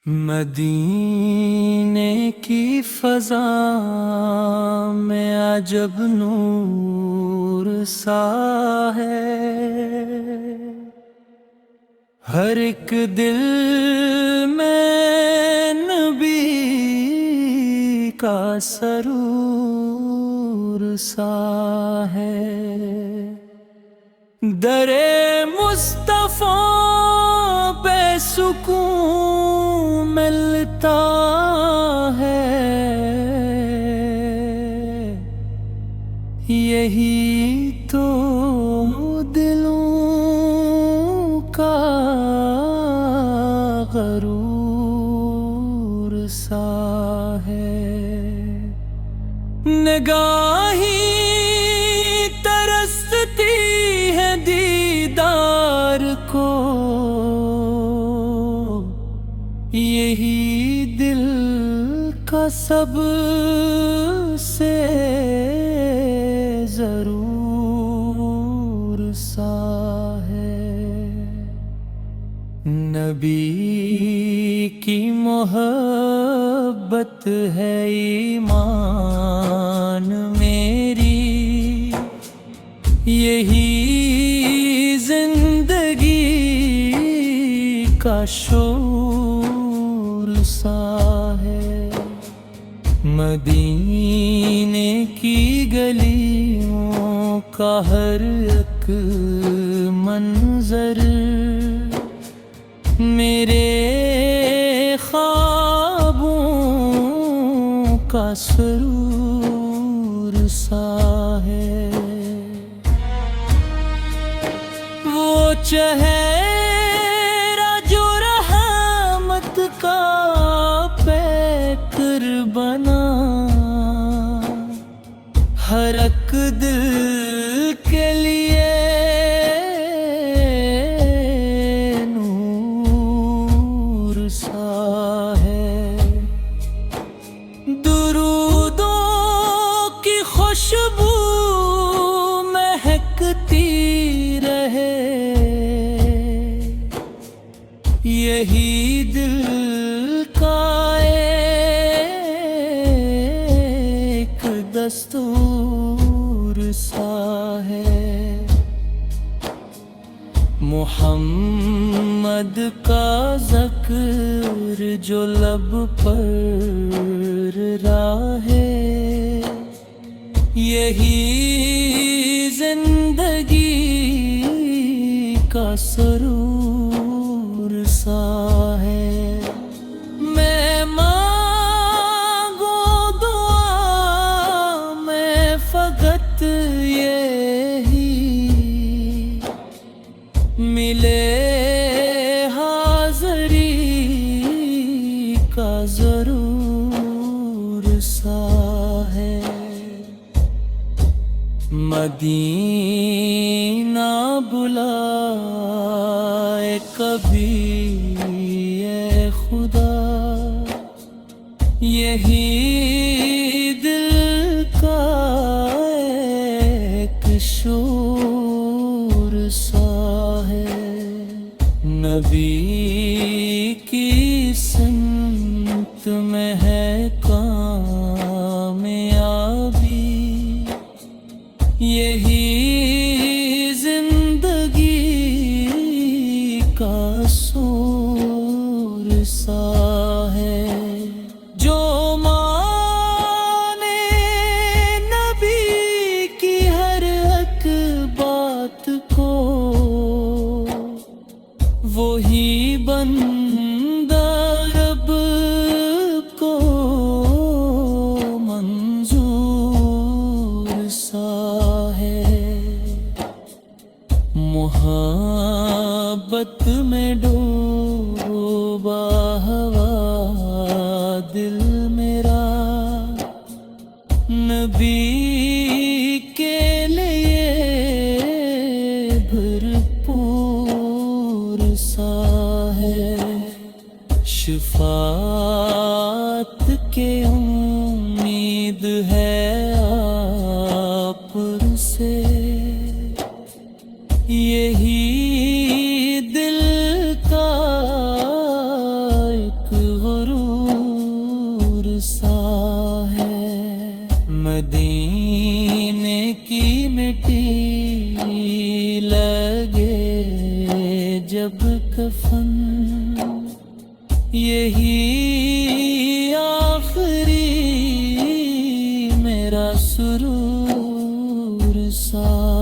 مدینے کی فضا میں عجب نور سا ہے، ہر ایک دل میں نبی کا سرور سا ہے۔ در مصطفیٰ پہ سکون ملتا ہے، یہی تو دلوں کا غرور سا ہے۔ نگاہیں ترستی ہے دیدار کو، یہی دل کا سب سے ضرور سا ہے۔ نبی کی محبت ہے ایمان میری، یہی زندگی کا شعور سا ہے۔ مدینے کی گلیوں کا ہر ایک منظر میرے خوابوں کا سرور سا ہے۔ وہ چہرہ جو رحمت کا پیکر بنا، ہر ایک دل کے لیے نور سا ہے۔ درودوں کی خوشبو مہکتی رہے، یہی دل کا ایک دستور سا ہے۔ محمد کا ذکر جو لب پر راہے، یہی زندگی کا سرور سا ہے۔ میں مانگوں دعا میں فقط یہی، ملے حاضری کا ضرور سا ہے۔ مدینہ بلائے کبھی اے خدا، یہی دل کا ایک شعور سا ہے۔ نبی کی سمت میں ہے کامیابی، یہی زندگی کا سور سا ہے۔ جو مانے نبی کی ہر ایک بات کو، وہی بندہ رب کو منظور سا ہے۔ محبت میں ڈوبا ہوا دل میرا، نبی کے لیے بھرپور سا ہے۔ شفاعت کے امید ہے آپ سے، یہی دل کا ایک غرور سا ہے، مدینے کی مٹی لگے جب کفن، یہی آخری میرا سرور سا